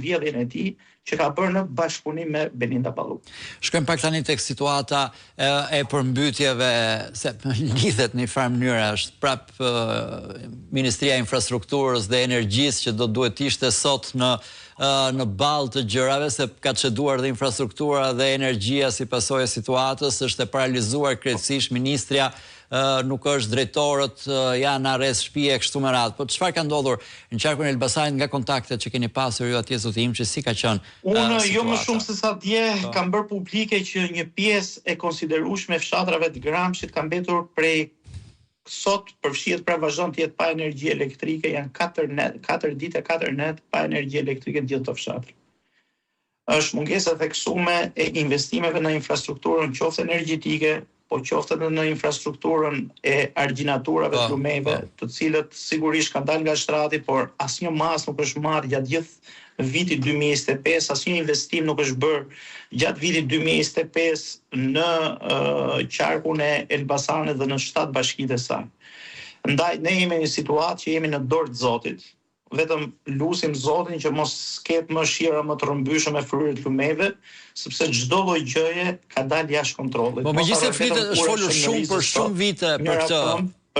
vjedhjen e tij që ka bërë në bashkëpunim me Belinda Ballu. Shkojmë pak tani tek situata e përmbytjeve, se lidhet në një farë mënyrë, është prap Ministria e Infrastrukturës dhe Energjisë që do duhet të ishte sot në balë të gjërave, se ka çeduar dhe infrastruktura dhe energjia si pasojë e situatës, është e paralizuar krejtësisht ministria, nuk është, drejtorët janë arrest shtëpie kështu me radhë. Po çfarë ka ndodhur në qarkun e Elbasanit nga kontaktet që keni pasur ju atje zoti Imçi, si ka qenë? Unë jo më shumë se sa dje kam bërë publike që një pjesë e konsiderueshme e fshatrave të Gramshit ka mbetur prej sot përfshihet pra vazhdon të jetë pa energji elektrike, janë 4 ditë 4 net pa energji elektrike në gjithë të fshatrat. Është mungesa theksuar e investimeve në infrastrukturën qoftë energjetike, po qoftë edhe në infrastrukturën e argjinaturave të lumeve, të cilët sigurisht kanë dalë nga shtrati, por asnjë mas nuk është marrë gjatë gjithë vitit 2025, asnjë investim nuk është bërë gjatë vitit 2025 në qarkun e Elbasanit dhe në 7 bashkitë e saj. Ndaj ne jemi në një situatë që jemi në dorë të Zotit. Vetëm lutim Zotin që mos ketë më shira më të rrëmbyeshme me fryrë të lumeve, sepse çdo lloj gjëje ka dalë jashtë kontrollit. Po megjithëse flitet është folur shumë për shumë vite për këtë.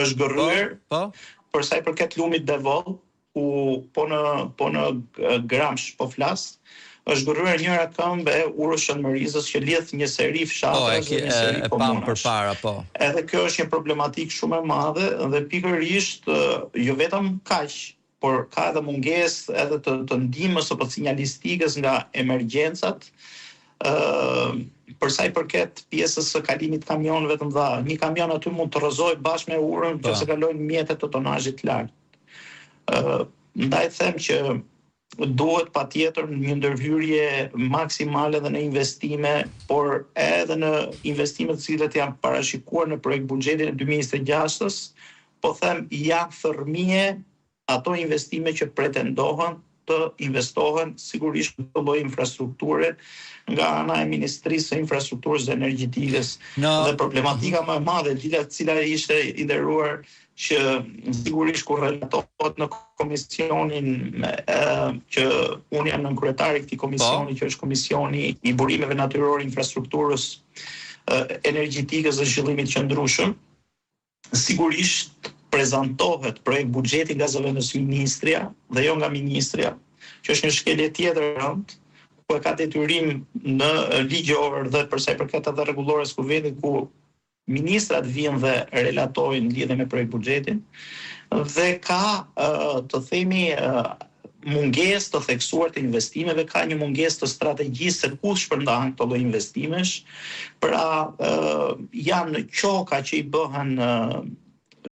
Është gërryer, për sa i përket lumit Devoll, ku po në Gramsh po flas, është gërryer njëra këmbë e Urës Shënmërizës që lidh një seri fshatrash dhe një seri komunash. Edhe kjo është një problematikë shumë e madhe dhe pikërisht jo vetëm kaq, por ka edhe mungesë edhe të ndihmës apo sinjalistikës nga emergjencat. Për sa i përket pjesës së kalimit kamionëve të mëdha, një kamion aty mund të rrëzojë bashkë me urën nëse kalojnë mjete të tonazhit të lartë. Ndaj them që duhet patjetër një ndërhyrje maksimale edhe në investime, por edhe në investimet të cilat janë parashikuar në projekt buxhetin e 2026-s, po them janë thërmie ato investime që pretendohen të investohen sigurisht në të lloj infrastrukture nga ana e Ministrisë së Infrastrukturës dhe Energjetikës. Dhe problematika më e madhe cila ishte i nderuar që sigurisht kur relatohet në komisionin që unë jam nënkryetari i këtij komisioni, që është Komisioni i Burimeve Natyrore, Infrastrukturës, Energjetikës dhe Zhvillimit Qëndrueshëm, sigurisht prezantohet projekt buxheti nga zëvendësimi ministria dhe jo nga ministria, që është një shkelje tjetër rënd, ku e ka detyrim në ligjor dhe për sa i përket edhe rregullores kuvendit ku ministrat vijnë dhe relatojnë lidhje me projekt buxhetin dhe ka të themi mungesë të theksuar të investimeve, ka një mungesë të strategjisë se ku shpërndahen këto lloj investimesh. Pra janë qoka që i bëhen